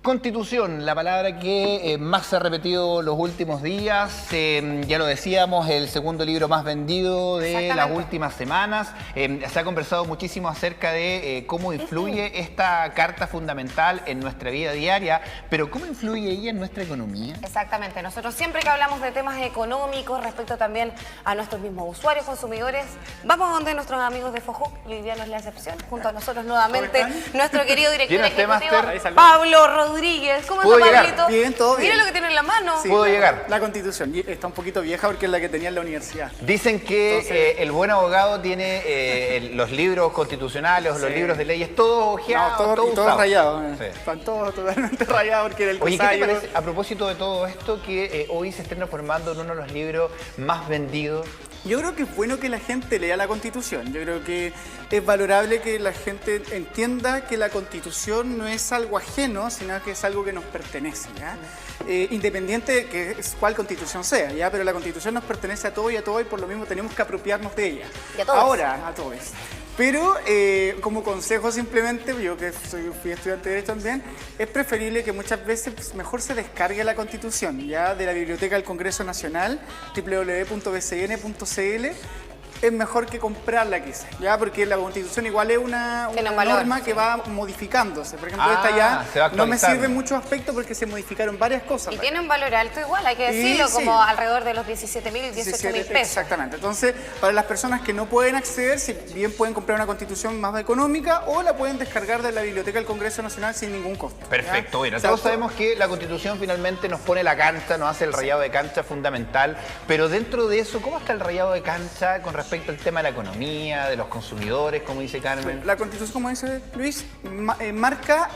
Constitución, la palabra que más se ha repetido los últimos días, ya lo decíamos, el segundo libro más vendido de las últimas semanas. Se ha conversado muchísimo acerca de cómo influye esta carta fundamental en nuestra vida diaria, pero cómo influye ella en nuestra economía. Exactamente, nosotros siempre que hablamos de temas económicos respecto también a nuestros mismos usuarios, consumidores, vamos donde nuestros amigos de FOJUC, y hoy día no es la excepción, junto a nosotros nuevamente nuestro querido director ejecutivo Pablo Rodríguez. ¿Cómo está, Pablito? Bien, todo bien. Mira lo que tiene en la mano. Sí, ¿Puedo llegar? La Constitución está un poquito vieja porque es la que tenía en la universidad. Dicen que el buen abogado tiene los libros constitucionales o los libros de leyes todos ojeados, todos rayados. Sí. Están todos totalmente rayados porque era el Oye, ¿qué te parece, a propósito de todo esto, que hoy se estén transformando en uno de los libros más vendidos? Yo creo que es bueno que la gente lea la Constitución. Yo creo que es valorable que la gente entienda que la Constitución no es algo ajeno, sino que es algo que nos pertenece, ¿ya? Independiente de que cuál Constitución sea, ¿ya? Pero la Constitución nos pertenece a todos y por lo mismo tenemos que apropiarnos de ella. ¿Y a todos? Ahora, a todos. Pero como consejo simplemente, yo que fui estudiante de Derecho también, es preferible que muchas veces mejor se descargue la Constitución, ya de la Biblioteca del Congreso Nacional, www.bcn.cl. Es mejor que comprarla quizás, ¿ya? Porque la Constitución igual es una norma que va modificándose. Por ejemplo, esta ya no me sirve en muchos aspectos porque se modificaron varias cosas. Y tiene un valor alto igual, hay que decirlo, como alrededor de los 17.000, 18.000 pesos. Exactamente. Entonces, para las personas que no pueden acceder, si bien pueden comprar una Constitución más económica o la pueden descargar de la Biblioteca del Congreso Nacional sin ningún costo. Perfecto. Bueno, todos sabemos que la Constitución finalmente nos pone la cancha, nos hace el rayado de cancha fundamental, pero dentro de eso, ¿cómo está el rayado de cancha con respecto al tema de la economía, de los consumidores, como dice Carmen? La Constitución, como dice Luis, marca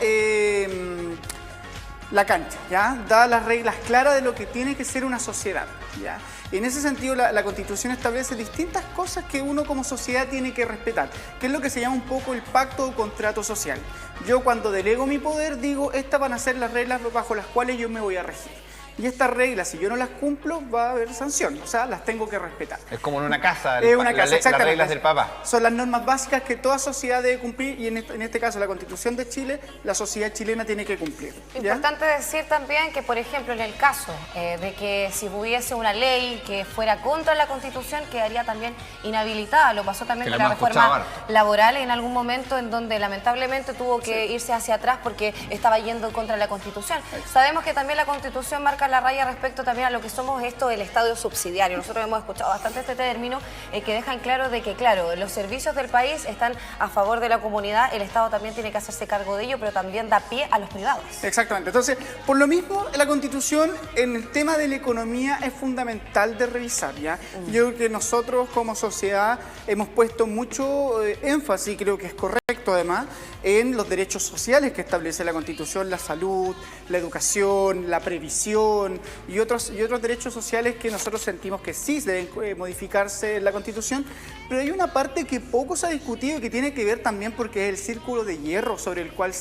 la cancha, ¿ya? Da las reglas claras de lo que tiene que ser una sociedad, ¿ya? Y en ese sentido, la Constitución establece distintas cosas que uno como sociedad tiene que respetar, que es lo que se llama un poco el pacto o contrato social. Yo cuando delego mi poder digo, estas van a ser las reglas bajo las cuales yo me voy a regir. Y estas reglas, si yo no las cumplo, va a haber sanción, o sea, las tengo que respetar. Es como en una casa, es una casa, las reglas del papá. Son las normas básicas que toda sociedad debe cumplir y en este caso la Constitución de Chile, la sociedad chilena tiene que cumplir. ¿Ya? Importante decir también que, por ejemplo, en el caso de que si hubiese una ley que fuera contra la Constitución, quedaría también inhabilitada. Lo pasó también con la reforma laboral en algún momento en donde lamentablemente tuvo que irse hacia atrás porque estaba yendo contra la Constitución. Sabemos que también la Constitución marca la raya respecto también a lo que somos el Estado subsidiario. Nosotros hemos escuchado bastante este término que dejan claro de que, claro, los servicios del país están a favor de la comunidad, el Estado también tiene que hacerse cargo de ello, pero también da pie a los privados. Exactamente. Entonces, por lo mismo, la Constitución en el tema de la economía es fundamental de revisar, ¿ya? Yo creo que nosotros como sociedad hemos puesto mucho énfasis, creo que es correcto además, en los derechos sociales que establece la Constitución, la salud, la educación, la previsión y otros derechos sociales que nosotros sentimos que sí deben modificarse en la Constitución, pero hay una parte que poco se ha discutido y que tiene que ver también porque es el círculo de hierro sobre el cual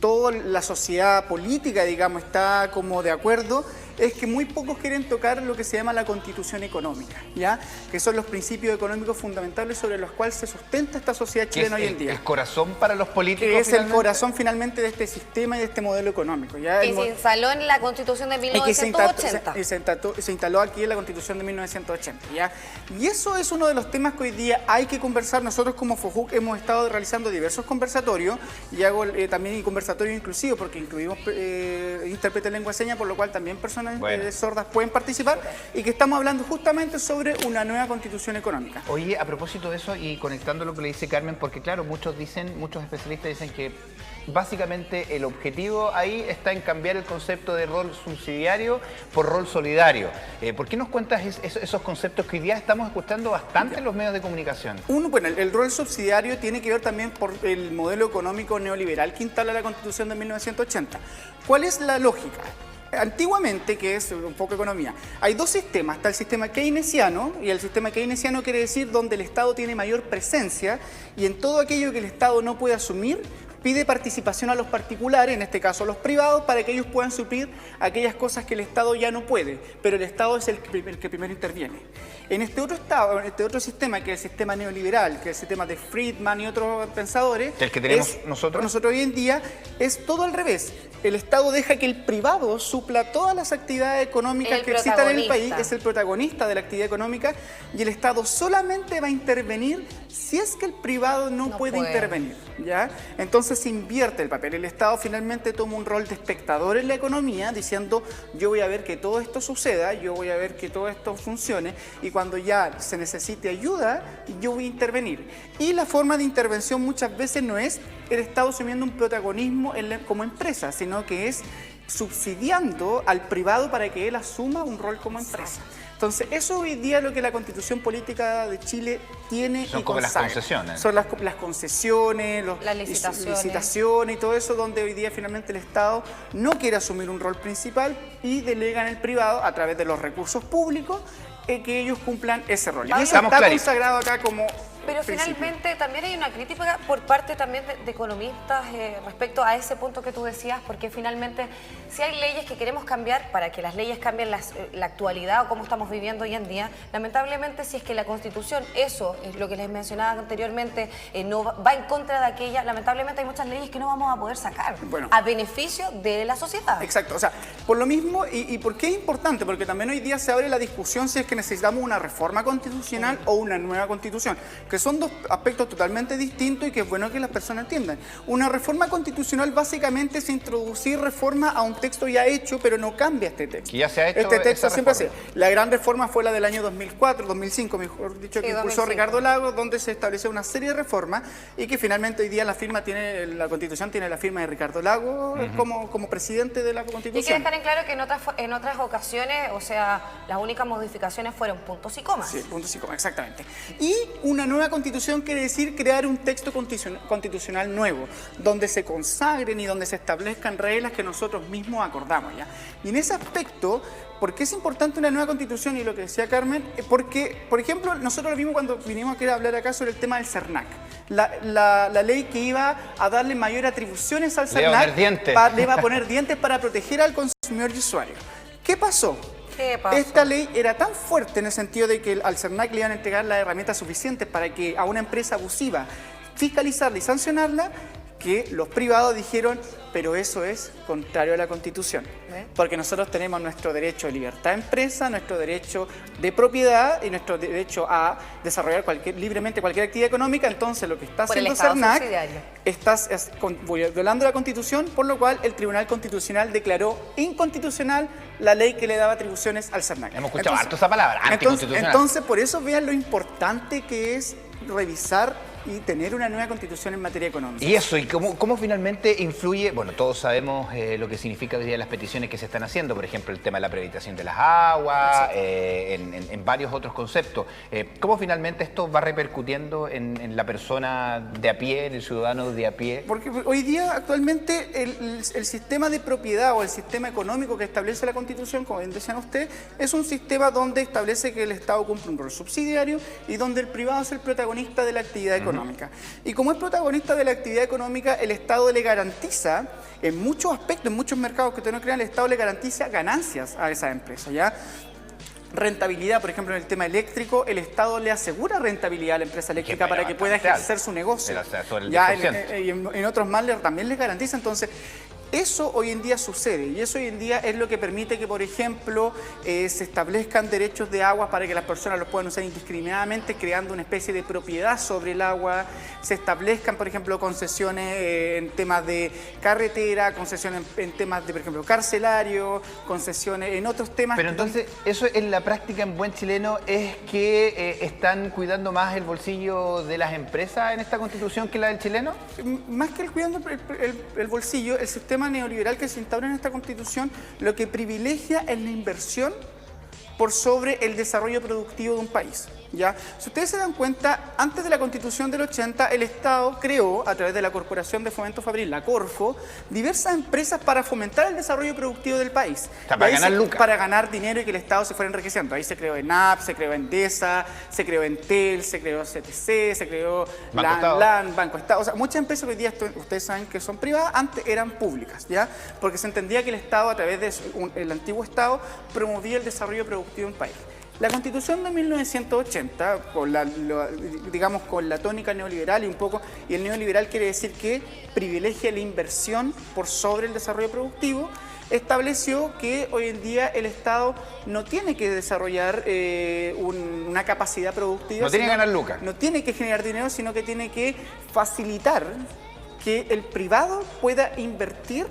toda la sociedad política, digamos, está como de acuerdo, es que muy pocos quieren tocar lo que se llama la Constitución económica, ¿ya? Que son los principios económicos fundamentales sobre los cuales se sustenta esta sociedad chilena hoy en día. ¿Es corazón para los políticos? Es el corazón finalmente de este sistema y de este modelo económico, ¿ya? Y se instaló en la Constitución de 1980. Se instaló aquí en la Constitución de 1980, ¿ya? Y eso es uno de los temas que hoy día hay que conversar. Nosotros como FOJUC hemos estado realizando diversos conversatorios y hago también conversatorios inclusivos porque incluimos intérpretes de lengua de señas, por lo cual también personas sordas pueden participar y que estamos hablando justamente sobre una nueva Constitución económica. Oye, a propósito de eso y conectando lo que le dice Carmen, porque claro, muchos especialistas dicen que básicamente el objetivo ahí está en cambiar el concepto de rol subsidiario por rol solidario. ¿Por qué nos cuentas esos conceptos que hoy día estamos escuchando bastante en los medios de comunicación? Bueno, el rol subsidiario tiene que ver también por el modelo económico neoliberal que instala la Constitución de 1980. ¿Cuál es la lógica? Antiguamente, que es un poco economía, hay dos sistemas. Está el sistema keynesiano, y el sistema keynesiano quiere decir donde el Estado tiene mayor presencia y en todo aquello que el Estado no puede asumir, pide participación a los particulares, en este caso a los privados, para que ellos puedan suplir aquellas cosas que el Estado ya no puede, pero el Estado es el que primero interviene. En este otro Estado, en este otro sistema, que es el sistema neoliberal, que es el sistema de Friedman y otros pensadores, el que tenemos nosotros hoy en día, es todo al revés. El Estado deja que el privado supla todas las actividades económicas que existan en el país, es el protagonista de la actividad económica, y el Estado solamente va a intervenir si es que el privado no puede intervenir, ¿ya? Entonces se invierte el papel. El Estado finalmente toma un rol de espectador en la economía, diciendo, yo voy a ver que todo esto suceda, yo voy a ver que todo esto funcione, y cuando ya se necesite ayuda, yo voy a intervenir. Y la forma de intervención muchas veces no es el Estado asumiendo un protagonismo como empresa, sino que es subsidiando al privado para que él asuma un rol como empresa. Entonces, eso hoy día es lo que la Constitución Política de Chile tiene y consagra. Son como las concesiones. Son las concesiones, las licitaciones y todo eso, donde hoy día finalmente el Estado no quiere asumir un rol principal y delega en el privado, a través de los recursos públicos, que ellos cumplan ese rol. Y eso está consagrado acá como... Pero finalmente también hay una crítica por parte también de economistas respecto a ese punto que tú decías, porque finalmente si hay leyes que queremos cambiar para que las leyes cambien la actualidad o cómo estamos viviendo hoy en día, lamentablemente si es que la Constitución, eso es lo que les mencionaba anteriormente, no va en contra de aquella, lamentablemente hay muchas leyes que no vamos a poder sacar a beneficio de la sociedad. Exacto, o sea, por lo mismo, ¿y por qué es importante? Porque también hoy día se abre la discusión si es que necesitamos una reforma constitucional o una nueva constitución, que son dos aspectos totalmente distintos y que es bueno que las personas entiendan. Una reforma constitucional básicamente es introducir reforma a un texto ya hecho, pero no cambia este texto. Que ya se ha hecho este texto siempre hace. La gran reforma fue la del año 2004, 2005, mejor dicho, que impulsó Ricardo Lagos, donde se estableció una serie de reformas y que finalmente hoy día la Constitución tiene la firma de Ricardo Lagos como presidente de la Constitución. Y quiero dejar en claro que en otras ocasiones, o sea, las únicas modificaciones fueron puntos y comas. Sí, puntos y comas, exactamente. Y una nueva Constitución quiere decir crear un texto constitucional nuevo, donde se consagren y donde se establezcan reglas que nosotros mismos acordamos, ¿ya? Y en ese aspecto, ¿por qué es importante una nueva Constitución? Y lo que decía Carmen, porque, por ejemplo, nosotros lo vimos cuando vinimos a hablar acá sobre el tema del CERNAC. La ley que iba a darle mayor atribuciones al CERNAC, le iba a poner dientes para proteger al consumidor y usuario. ¿Qué pasó? Esta ley era tan fuerte en el sentido de que al CERNAC le iban a entregar las herramientas suficientes para que a una empresa abusiva fiscalizarla y sancionarla, que los privados dijeron, pero eso es contrario a la Constitución. Porque nosotros tenemos nuestro derecho de libertad de empresa, nuestro derecho de propiedad y nuestro derecho a desarrollar libremente cualquier actividad económica. Entonces, lo que está haciendo CERNAC, estás violando la Constitución, por lo cual el Tribunal Constitucional declaró inconstitucional la ley que le daba atribuciones al CERNAC. Hemos escuchado harto esa palabra, anticonstitucional. Entonces, por eso vean lo importante que es revisar y tener una nueva Constitución en materia económica. Y eso, ¿y cómo finalmente influye? Bueno, todos sabemos lo que significa hoy día las peticiones que se están haciendo, por ejemplo, el tema de la priorización de las aguas, en varios otros conceptos. ¿Cómo finalmente esto va repercutiendo en la persona de a pie, en el ciudadano de a pie? Porque hoy día, actualmente, el sistema de propiedad o el sistema económico que establece la Constitución, como bien decían ustedes, es un sistema donde establece que el Estado cumple un rol subsidiario y donde el privado es el protagonista de la actividad económica. Y como es protagonista de la actividad económica, el Estado le garantiza, en muchos aspectos, en muchos mercados que ustedes no crean, el Estado le garantiza ganancias a esas empresas, ¿ya? Rentabilidad, por ejemplo, en el tema eléctrico, el Estado le asegura rentabilidad a la empresa eléctrica para que pueda ejercer su negocio. Ya en otros más también les garantiza. Entonces, eso hoy en día sucede y eso hoy en día es lo que permite que, por ejemplo, se establezcan derechos de agua para que las personas los puedan usar indiscriminadamente, creando una especie de propiedad sobre el agua. Se establezcan, por ejemplo, concesiones en temas de carretera, concesiones en temas de, por ejemplo, carcelario, concesiones en otros temas. Pero entonces, eso en la práctica en buen chileno es que están cuidando más el bolsillo de las empresas en esta Constitución que la del chileno. Más que cuidando el bolsillo, el sistema neoliberal que se instaura en esta Constitución lo que privilegia es la inversión por sobre el desarrollo productivo de un país. ¿ya? Si ustedes se dan cuenta, antes de la Constitución del 80, el Estado creó, a través de la Corporación de Fomento Fabril, la Corfo, diversas empresas para fomentar el desarrollo productivo del país. O sea, para ganar lucas. Para ganar dinero y que el Estado se fuera enriqueciendo. Ahí se creó ENAP, se creó Endesa, se creó Entel, se creó CTC, se creó LAN, Banco Estado. O sea, muchas empresas que hoy día ustedes saben que son privadas, antes eran públicas, ¿ya? Porque se entendía que el Estado, a través del antiguo Estado, promovía el desarrollo productivo de un país. La Constitución de 1980, digamos con la tónica neoliberal y el neoliberal quiere decir que privilegia la inversión por sobre el desarrollo productivo, estableció que hoy en día el Estado no tiene que desarrollar una capacidad productiva. No tiene que ganar lucas. No tiene que generar dinero, sino que tiene que facilitar que el privado pueda invertir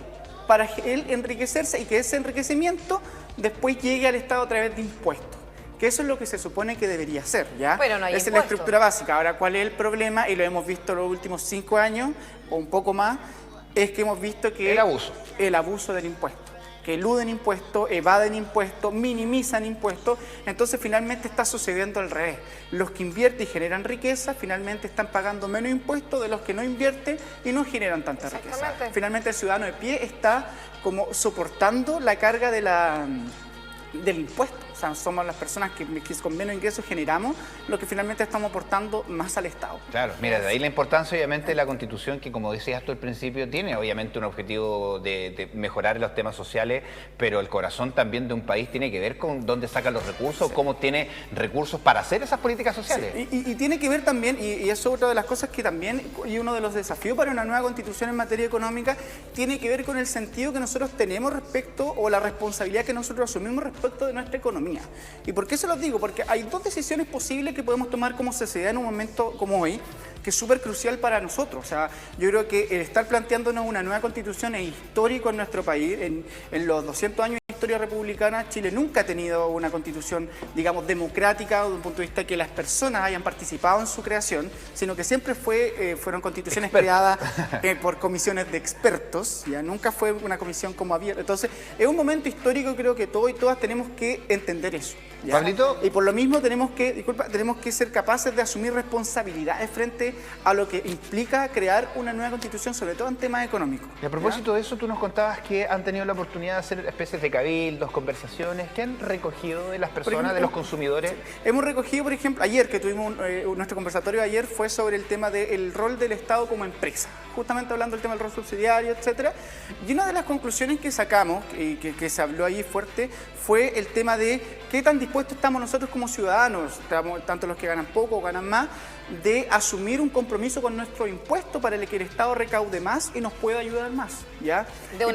para él enriquecerse y que ese enriquecimiento después llegue al Estado a través de impuestos. Que eso es lo que se supone que debería ser, ¿ya? Pero no hay Esa es la estructura básica. Ahora, ¿cuál es el problema? Y lo hemos visto los últimos 5 años, o un poco más, es que hemos visto que... El abuso del impuesto. Que eluden impuestos, evaden impuestos, minimizan impuestos. Entonces, finalmente está sucediendo al revés. Los que invierten y generan riqueza, finalmente están pagando menos impuestos de los que no invierten y no generan tanta riqueza. Finalmente, el ciudadano de pie está como soportando la carga del impuesto. O sea, somos las personas que con menos ingresos generamos lo que finalmente estamos aportando más al Estado. Claro, mira, de ahí la importancia obviamente de la Constitución que, como decías tú al principio, tiene obviamente un objetivo de mejorar los temas sociales, pero el corazón también de un país tiene que ver con dónde sacan los recursos, cómo tiene recursos para hacer esas políticas sociales. Sí. Y tiene que ver también, y eso es otra de las cosas que también, y uno de los desafíos para una nueva Constitución en materia económica, tiene que ver con el sentido que nosotros tenemos respecto, o la responsabilidad que nosotros asumimos respecto de nuestra economía. ¿Y por qué se los digo? Porque hay dos decisiones posibles que podemos tomar como sociedad en un momento como hoy, que es súper crucial para nosotros. O sea, yo creo que el estar planteándonos una nueva Constitución es histórico en nuestro país. En los 200 años de historia republicana, Chile nunca ha tenido una Constitución, digamos, democrática, desde un punto de vista que las personas hayan participado en su creación, sino que siempre fueron constituciones creadas por comisiones de expertos, ya nunca fue una comisión como abierta. Entonces, es un momento histórico, creo que todos y todas tenemos que entender eso. ¿Ya? Pablito. Y por lo mismo tenemos que ser capaces de asumir responsabilidades frente a lo que implica crear una nueva Constitución, sobre todo en temas económicos. Y a propósito de eso, tú nos contabas que han tenido la oportunidad de hacer especies de cabildos, conversaciones, que han recogido de las personas, ejemplo, de los consumidores. Sí. Hemos recogido, por ejemplo, ayer que tuvimos nuestro conversatorio ayer fue sobre el tema del rol del Estado como empresa, justamente hablando del tema del rol subsidiario, etcétera. Y una de las conclusiones que sacamos, que se habló ahí fuerte, fue el tema de qué tan dispuestos estamos nosotros como ciudadanos, tanto los que ganan poco o ganan más, de asumir un compromiso con nuestro impuesto para que el Estado recaude más y nos pueda ayudar más, ¿ya? De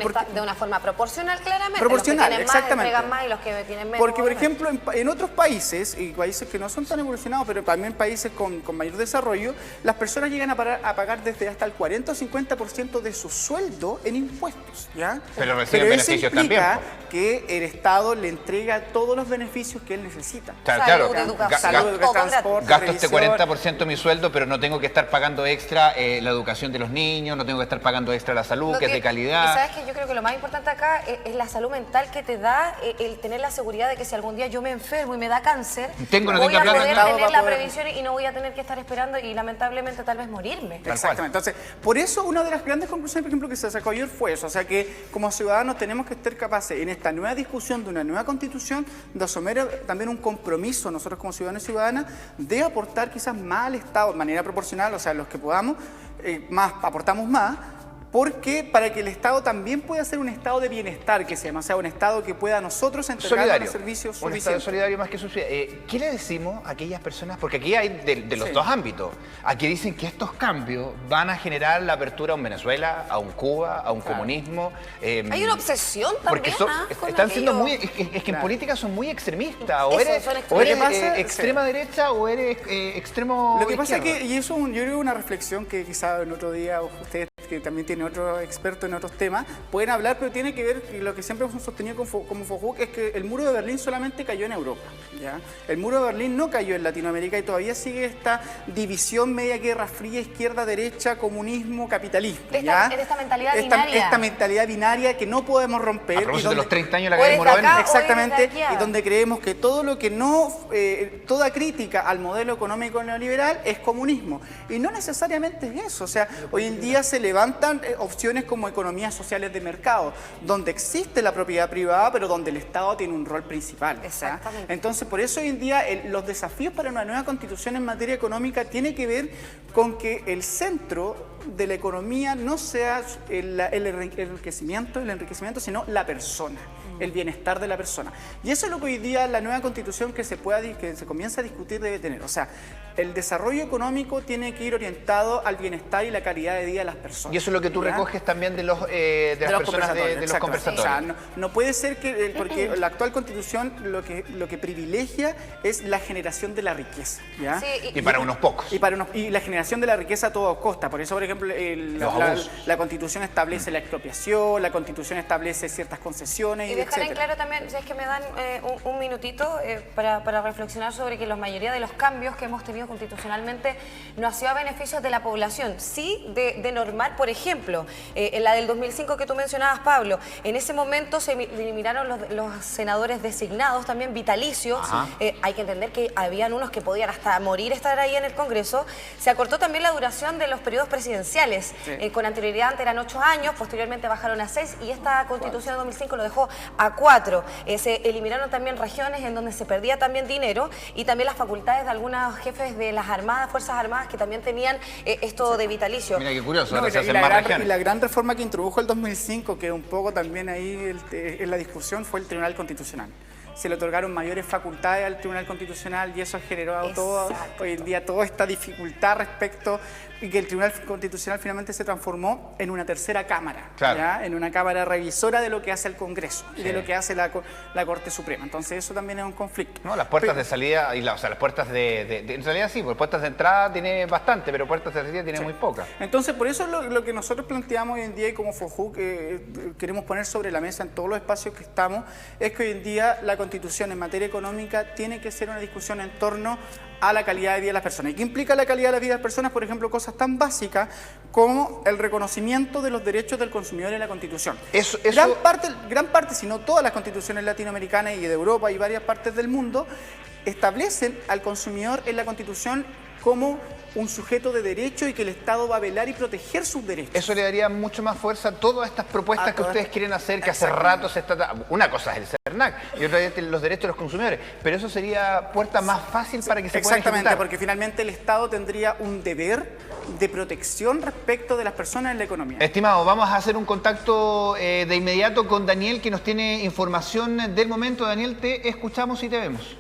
una forma proporcional, claramente. Proporcional, los que tienen exactamente. Más entregan más y los que tienen menos. Porque, por ejemplo, en otros países, y países que no son tan evolucionados, pero también países con mayor desarrollo, las personas llegan a pagar desde hasta el 40 o 50% de su sueldo en impuestos, ¿ya? Pero reciben beneficios también. Que el Estado le entrega todos los beneficios que él necesita. Salud, educación, salud, transporte, gasto este 40% de mi sueldo, pero no tengo que estar pagando extra la educación de los niños, no tengo que estar pagando extra la salud, que es de calidad. Y sabes que yo creo que lo más importante acá es la salud mental que te da el tener la seguridad de que si algún día yo me enfermo y me da cáncer, voy a poder tener la previsión y no voy a tener que estar esperando y lamentablemente tal vez morirme. Exactamente. Entonces, por eso una de las grandes conclusiones, por ejemplo, que se sacó ayer fue eso. O sea, que como ciudadanos tenemos que estar capaces en esta nueva discusión de una nueva Constitución de asumir también un compromiso nosotros como ciudadanos y ciudadanas de aportar quizás más al Estado de manera proporcional, o sea, los que podamos, aportamos más, porque para que el Estado también pueda ser un Estado de bienestar, que se llama, o sea, un Estado que pueda nosotros entregar los servicios suficientes. Un Estado solidario más que suficiente. ¿Qué le decimos a aquellas personas? Porque aquí hay de los dos ámbitos. Aquí dicen que estos cambios van a generar la apertura a un Venezuela, a un Cuba, a un comunismo. Hay una obsesión también. Porque están siendo muy... Es que en política son muy extremistas. O eres extrema derecha o eres extremo Lo que pasa izquierda. es que, y eso yo creo una reflexión que quizá en otro día ustedes que también tienen viene otro experto en otros temas, pueden hablar, pero tiene que ver, y lo que siempre hemos sostenido como FOJUC es que el muro de Berlín solamente cayó en Europa, ¿ya? El muro de Berlín no cayó en Latinoamérica y todavía sigue esta división media guerra fría, izquierda, derecha, comunismo, capitalismo, ¿ya? Esta mentalidad binaria. Esta mentalidad binaria que no podemos romper. A propósito de los 30 años de la caída del muro de Berlín. Exactamente, y donde creemos que todo lo que no, toda crítica al modelo económico neoliberal es comunismo. Y no necesariamente es eso. O sea, hoy en día se levantan opciones como economías sociales de mercado, donde existe la propiedad privada, pero donde el Estado tiene un rol principal. Exactamente. Entonces, por eso hoy en día los desafíos para una nueva constitución en materia económica tiene que ver con que el centro de la economía no sea el enriquecimiento, sino la persona, el bienestar de la persona. Y eso es lo que hoy día la nueva constitución que se comienza a discutir debe tener. O sea, el desarrollo económico tiene que ir orientado al bienestar y la calidad de vida de las personas. Y eso es lo que tú recoges también de las personas de los conversatorios. O sea, no puede ser que, porque la actual constitución lo que privilegia es la generación de la riqueza, ¿ya? Sí, y para unos pocos. Y la generación de la riqueza a toda costa. Por eso, por ejemplo, la constitución establece la expropiación, la constitución establece ciertas concesiones, y dejar en claro también, si es que me dan un minutito para reflexionar sobre que la mayoría de los cambios que hemos tenido constitucionalmente no ha sido a beneficio de la población, sí de normar, por ejemplo, en la del 2005 que tú mencionabas, Pablo, en ese momento se eliminaron los senadores designados, también vitalicios. Hay que entender que habían unos que podían hasta morir estar ahí en el Congreso. Se acortó también la duración de los periodos presidenciales. Con anterioridad antes eran 8 años, posteriormente bajaron a 6 y esta constitución de 2005 lo dejó a 4. Se eliminaron también regiones en donde se perdía también dinero y también las facultades de algunos jefes de las armadas, fuerzas armadas que también tenían esto de vitalicio. Mira qué curioso, y la gran reforma que introdujo el 2005, que un poco también ahí en la discusión, fue el Tribunal Constitucional. Se le otorgaron mayores facultades al Tribunal Constitucional y eso ha generado hoy en día toda esta dificultad respecto y que el Tribunal Constitucional finalmente se transformó en una tercera cámara, ¿ya? En una cámara revisora de lo que hace el Congreso y de lo que hace la Corte Suprema. Entonces eso también es un conflicto. No, las puertas de salida, o sea, las puertas en realidad sí, porque puertas de entrada tiene bastante, pero puertas de salida tiene muy pocas. Entonces por eso lo que nosotros planteamos hoy en día y como FOJUC queremos poner sobre la mesa en todos los espacios que estamos, es que hoy en día la Constitución en materia económica tiene que ser una discusión en torno a la calidad de vida de las personas. ¿Y qué implica la calidad de la vida de las personas? Por ejemplo, cosas tan básicas como el reconocimiento de los derechos del consumidor en la Constitución. Gran parte, si no todas las constituciones latinoamericanas y de Europa y varias partes del mundo, establecen al consumidor en la Constitución como un sujeto de derecho y que el Estado va a velar y proteger sus derechos. Eso le daría mucho más fuerza a todas estas propuestas que ustedes quieren hacer, que hace rato se está... Una cosa es el CERNAC y otra es los derechos de los consumidores, pero eso sería puerta más fácil para que se pueda ejecutar. Exactamente, porque finalmente el Estado tendría un deber de protección respecto de las personas en la economía. Estimado, vamos a hacer un contacto de inmediato con Daniel, que nos tiene información del momento. Daniel, te escuchamos y te vemos.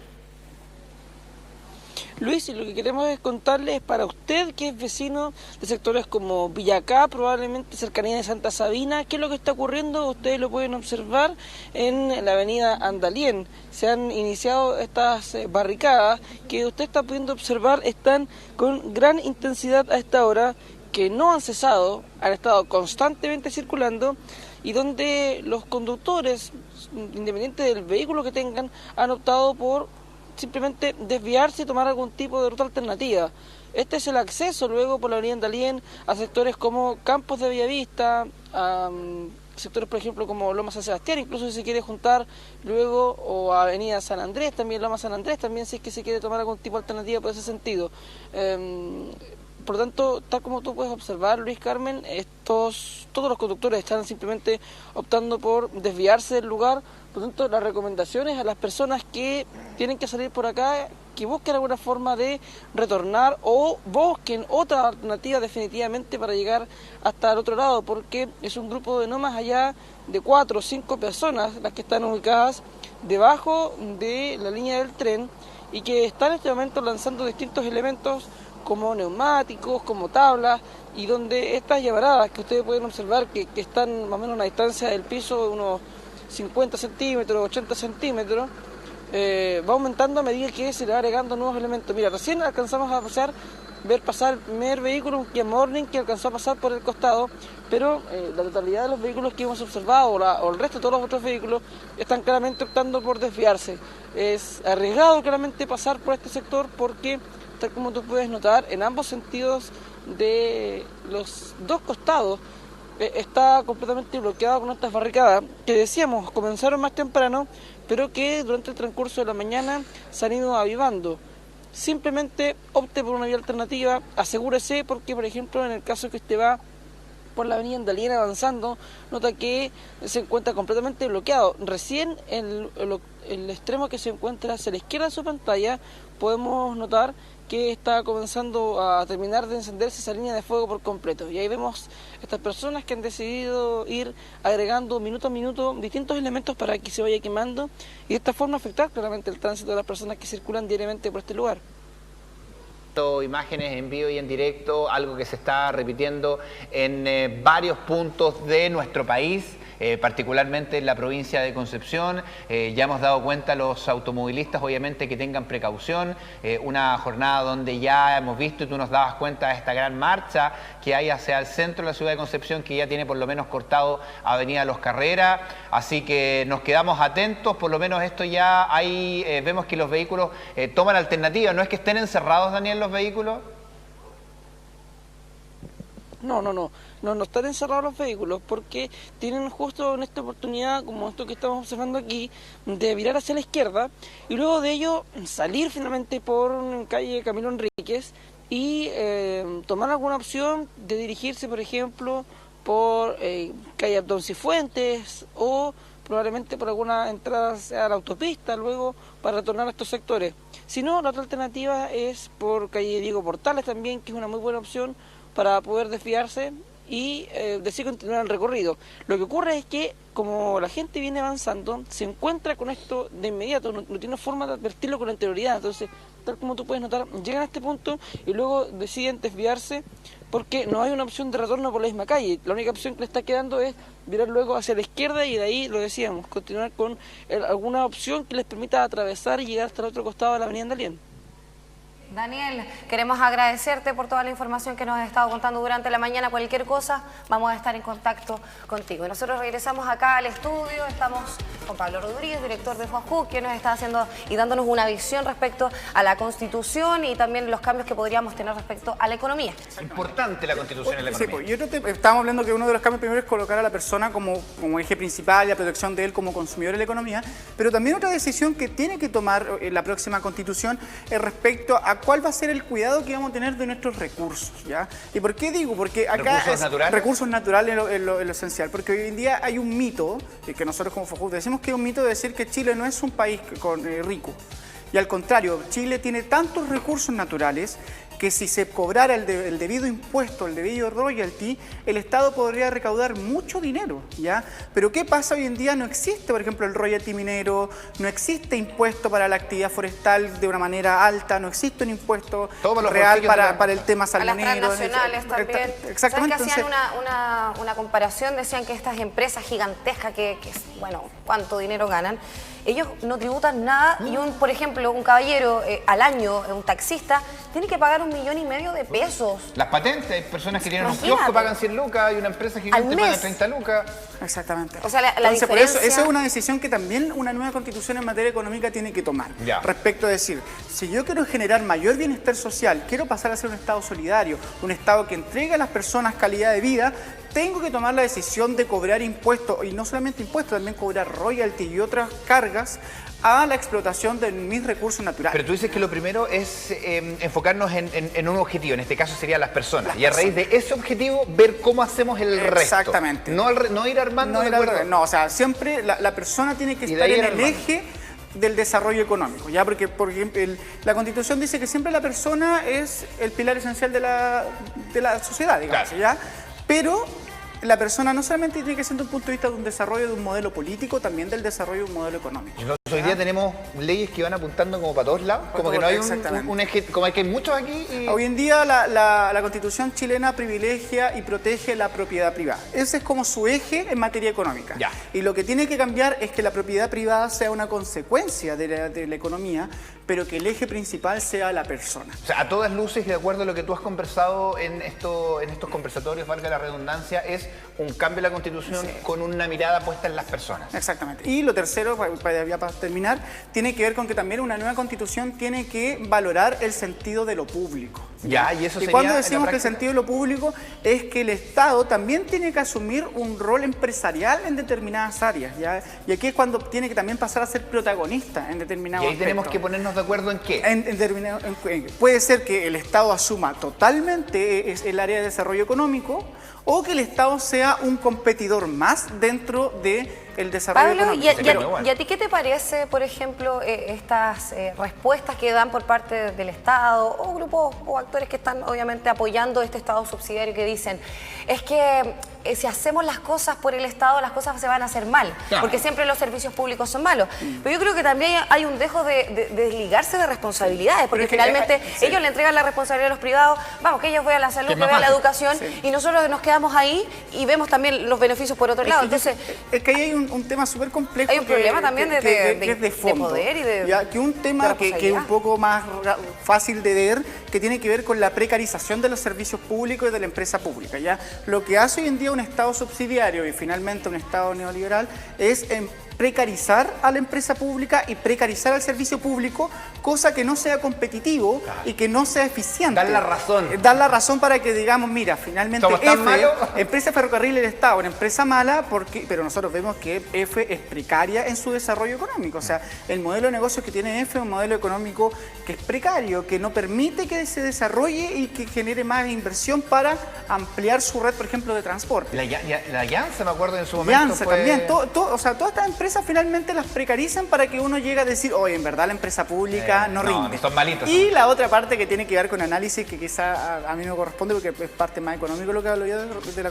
Luis, y lo que queremos es contarles para usted, que es vecino de sectores como Villacá, probablemente cercanía de Santa Sabina, qué es lo que está ocurriendo. Ustedes lo pueden observar en la avenida Andalién. Se han iniciado estas barricadas que usted está pudiendo observar, están con gran intensidad a esta hora, que no han cesado, han estado constantemente circulando y donde los conductores, independiente del vehículo que tengan, han optado por simplemente desviarse y tomar algún tipo de ruta alternativa. Este es el acceso luego por la avenida Andalién a sectores como Campos de Bellavista, a sectores por ejemplo como Loma San Sebastián, incluso si se quiere juntar luego, o a avenida San Andrés, también Loma San Andrés, también si es que se quiere tomar algún tipo de alternativa por ese sentido. Por lo tanto, tal como tú puedes observar, Luis Carmen, todos los conductores están simplemente optando por desviarse del lugar. Por lo tanto, las recomendaciones a las personas que tienen que salir por acá, que busquen alguna forma de retornar o busquen otra alternativa definitivamente para llegar hasta el otro lado, porque es un grupo de no más allá de 4 o 5 personas las que están ubicadas debajo de la línea del tren y que están en este momento lanzando distintos elementos como neumáticos, como tablas, y donde estas llavaradas que ustedes pueden observar que están más o menos a una distancia del piso de unos 50 centímetros, 80 centímetros, va aumentando a medida que se le va agregando nuevos elementos. Mira, recién alcanzamos a apreciar ver pasar el primer vehículo, un Kia Morning, que alcanzó a pasar por el costado, pero la totalidad de los vehículos que hemos observado, o el resto de todos los otros vehículos, están claramente optando por desviarse. Es arriesgado claramente pasar por este sector porque, tal como tú puedes notar, en ambos sentidos de los dos costados está completamente bloqueado con estas barricadas que decíamos comenzaron más temprano, pero que durante el transcurso de la mañana se han ido avivando. Simplemente opte por una vía alternativa, asegúrese, porque por ejemplo en el caso que usted va por la avenida Andaliana avanzando, nota que se encuentra completamente bloqueado. Recién en el extremo que se encuentra hacia la izquierda de su pantalla podemos notar que está comenzando a terminar de encenderse esa línea de fuego por completo. Y ahí vemos estas personas que han decidido ir agregando minuto a minuto distintos elementos para que se vaya quemando y de esta forma afectar claramente el tránsito de las personas que circulan diariamente por este lugar. Imágenes en vivo y en directo, algo que se está repitiendo en varios puntos de nuestro país, particularmente en la provincia de Concepción. Ya hemos dado cuenta a los automovilistas, obviamente, que tengan precaución. Una jornada donde ya hemos visto, y tú nos dabas cuenta de esta gran marcha que hay hacia el centro de la ciudad de Concepción, que ya tiene por lo menos cortado Avenida Los Carreras. Así que nos quedamos atentos, por lo menos esto ya hay, vemos que los vehículos toman alternativa. No es que estén encerrados, Daniel, los vehículos. No están encerrados los vehículos porque tienen justo en esta oportunidad, como esto que estamos observando aquí, de virar hacia la izquierda y luego de ello salir finalmente por calle Camilo Enríquez y tomar alguna opción de dirigirse, por ejemplo, por calle Abdón Cifuentes o probablemente por alguna entrada a la autopista luego para retornar a estos sectores. Si no, la otra alternativa es por calle Diego Portales también, que es una muy buena opción para poder desviarse y decidir continuar el recorrido. Lo que ocurre es que, como la gente viene avanzando, se encuentra con esto de inmediato, no tiene forma de advertirlo con anterioridad. Entonces, tal como tú puedes notar, llegan a este punto y luego deciden desviarse porque no hay una opción de retorno por la misma calle. La única opción que le está quedando es virar luego hacia la izquierda y de ahí, lo decíamos, continuar con alguna opción que les permita atravesar y llegar hasta el otro costado de la avenida Andalián. Daniel, queremos agradecerte por toda la información que nos has estado contando durante la mañana. Cualquier cosa, vamos a estar en contacto contigo. Y nosotros regresamos acá al estudio, estamos con Pablo Rodríguez, director de FOAJU, que nos está haciendo y dándonos una visión respecto a la Constitución y también los cambios que podríamos tener respecto a la economía. Importante la Constitución en la economía. Sí, pues, estábamos hablando que uno de los cambios primero es colocar a la persona como eje principal y la protección de él como consumidor en la economía, pero también otra decisión que tiene que tomar la próxima Constitución es respecto a cuál va a ser el cuidado que vamos a tener de nuestros recursos, ¿ya? ¿Y por qué digo? Porque acá recursos naturales es lo esencial, porque hoy en día hay un mito, que nosotros como FOAJU decimos que es un mito de decir que Chile no es un país rico, y al contrario, Chile tiene tantos recursos naturales que si se cobrara el debido impuesto, el debido royalty, el Estado podría recaudar mucho dinero, ¿ya? Pero ¿qué pasa hoy en día? No existe, por ejemplo, el royalty minero, no existe impuesto para la actividad forestal de una manera alta, no existe un impuesto real para el tema salmonero. A las transnacionales también. Exactamente. ¿Sabes que hacían una comparación? Decían que estas empresas gigantescas bueno, ¿cuánto dinero ganan? Ellos no tributan nada y por ejemplo, un caballero al año, un taxista, tiene que pagar 1,5 millones de pesos. Las patentes, hay personas que tienen un kiosco, pagan 100 lucas, y una empresa gigante paga 30 lucas. Exactamente. O sea, la Entonces, diferencia... por eso, esa es una decisión que también una nueva Constitución en materia económica tiene que tomar. Ya. Respecto a decir, si yo quiero generar mayor bienestar social, quiero pasar a ser un Estado solidario, un Estado que entregue a las personas calidad de vida, tengo que tomar la decisión de cobrar impuestos, y no solamente impuestos, también cobrar royalty y otras cargas a la explotación de mis recursos naturales. Pero tú dices que lo primero es enfocarnos en un objetivo, en este caso serían las personas, y a raíz de ese objetivo ver cómo hacemos el resto. Exactamente. No ir armando o sea, siempre la persona tiene que estar en el eje del desarrollo económico, ¿ya? Porque, por ejemplo, la Constitución dice que siempre la persona es el pilar esencial de la sociedad, digamos, claro. ¿Ya? Pero la persona no solamente tiene que ser desde un punto de vista de un desarrollo de un modelo político, también del desarrollo de un modelo económico. Hoy día tenemos leyes que van apuntando como para todos lados, como que no hay un eje, como que hay muchos aquí. Hoy en día la Constitución chilena privilegia y protege la propiedad privada. Ese es como su eje en materia económica. Ya. Y lo que tiene que cambiar es que la propiedad privada sea una consecuencia de la economía, pero que el eje principal sea la persona. O sea, a todas luces, de acuerdo a lo que tú has conversado en estos conversatorios, valga la redundancia, es un cambio de la Constitución con una mirada puesta en las personas. Exactamente. Y lo tercero, para terminar, tiene que ver con que también una nueva Constitución tiene que valorar el sentido de lo público. Ya, y eso sería. Y cuando decimos que el sentido de lo público es que el Estado también tiene que asumir un rol empresarial en determinadas áreas, ¿ya? Y aquí es cuando tiene que también pasar a ser protagonista en determinados aspectos. Y ahí tenemos que ponernos de acuerdo en qué. Puede ser que el Estado asuma totalmente el área de desarrollo económico o que el Estado sea un competidor más dentro del desarrollo económico. ¿Y a ti qué te parece, por ejemplo, estas respuestas que dan por parte del Estado o grupos o actores que están obviamente apoyando este Estado subsidiario que dicen, es que si hacemos las cosas por el Estado, las cosas se van a hacer mal, porque siempre los servicios públicos son malos? Pero yo creo que también hay un dejo de desligarse de responsabilidades, porque finalmente ellos le entregan la responsabilidad a los privados, vamos, que ellos vean la salud, que vean la educación, y nosotros nos quedamos ahí y vemos también los beneficios por otro lado. Entonces, es que ahí hay un tema súper complejo. Hay un problema también de fondo, poder y de ya, que un tema que es un poco más fácil de ver, que tiene que ver con la precarización de los servicios públicos y de la empresa pública. ¿Ya? Lo que hace hoy en día un Estado subsidiario y finalmente un Estado neoliberal es precarizar a la empresa pública y precarizar al servicio público, cosa que no sea competitivo y que no sea eficiente. Dar la razón. Dar la razón para que digamos, mira, finalmente empresa ferrocarril del Estado, una empresa mala, pero nosotros vemos que EFE es precaria en su desarrollo económico. O sea, el modelo de negocios que tiene EFE es un modelo económico que es precario, que no permite que se desarrolle y que genere más inversión para ampliar su red, por ejemplo, de transporte. La Llanza, me acuerdo en su momento. Llanza también. O sea, todas estas empresas finalmente las precarizan para que uno llegue a decir, oye, en verdad la empresa pública no rinde. Son malitos. Y la otra parte que tiene que ver con análisis, que quizá a mí no corresponde porque es parte más económico lo que hablo yo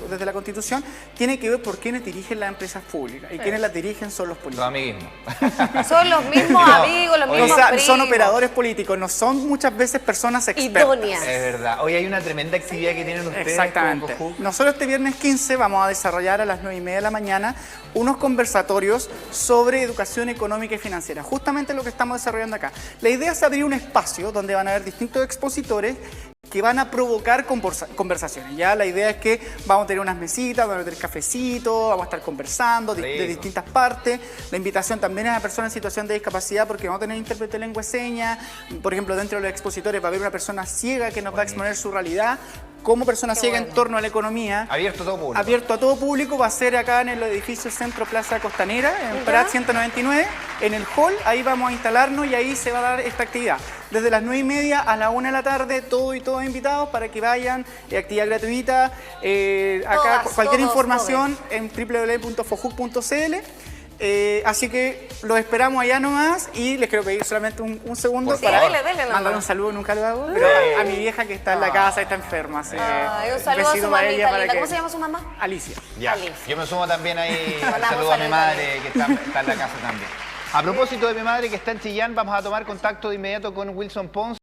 desde la Constitución, tiene que ver por quiénes dirigen las empresas públicas. Y quienes las dirigen son los políticos. Los amiguismos. Son los mismos amigos, los mismos primos. Son operadores políticos, no son muchas veces personas expertas. Idóneas. Es verdad. Hoy hay una tremenda actividad que tienen ustedes. Exactamente. Nosotros este viernes 15 vamos a desarrollar a las 9:30 de la mañana unos conversatorios sobre educación económica y financiera, justamente lo que estamos desarrollando acá. La idea es abrir un espacio donde van a haber distintos expositores que van a provocar conversaciones. Ya la idea es que vamos a tener unas mesitas, vamos a tener cafecitos, vamos a estar conversando de distintas partes. La invitación también es a personas en situación de discapacidad porque vamos a tener intérprete de lengua y señas. Por ejemplo, dentro de los expositores va a haber una persona ciega que nos va a exponer su realidad como persona ciega en torno a la economía. Abierto a todo público. Abierto a todo público, va a ser acá en el edificio Centro Plaza Costanera, en Prat 199, en el hall. Ahí vamos a instalarnos y ahí se va a dar esta actividad. Desde las 9:30 a la 1 de la tarde, todos invitados para que vayan, actividad gratuita. Cualquier información en www.fojuc.cl. Así que los esperamos allá nomás y les quiero pedir solamente un segundo para mandar un saludo, nunca lo hago, pero a mi vieja que está en la casa, está enferma. Así que un saludo a su mamita linda. ¿Cómo se llama su mamá? Alicia. Alicia. Yo me sumo también ahí al saludo a mi madre que está en la casa también. A propósito de mi madre que está en Chillán, vamos a tomar contacto de inmediato con Wilson Pons.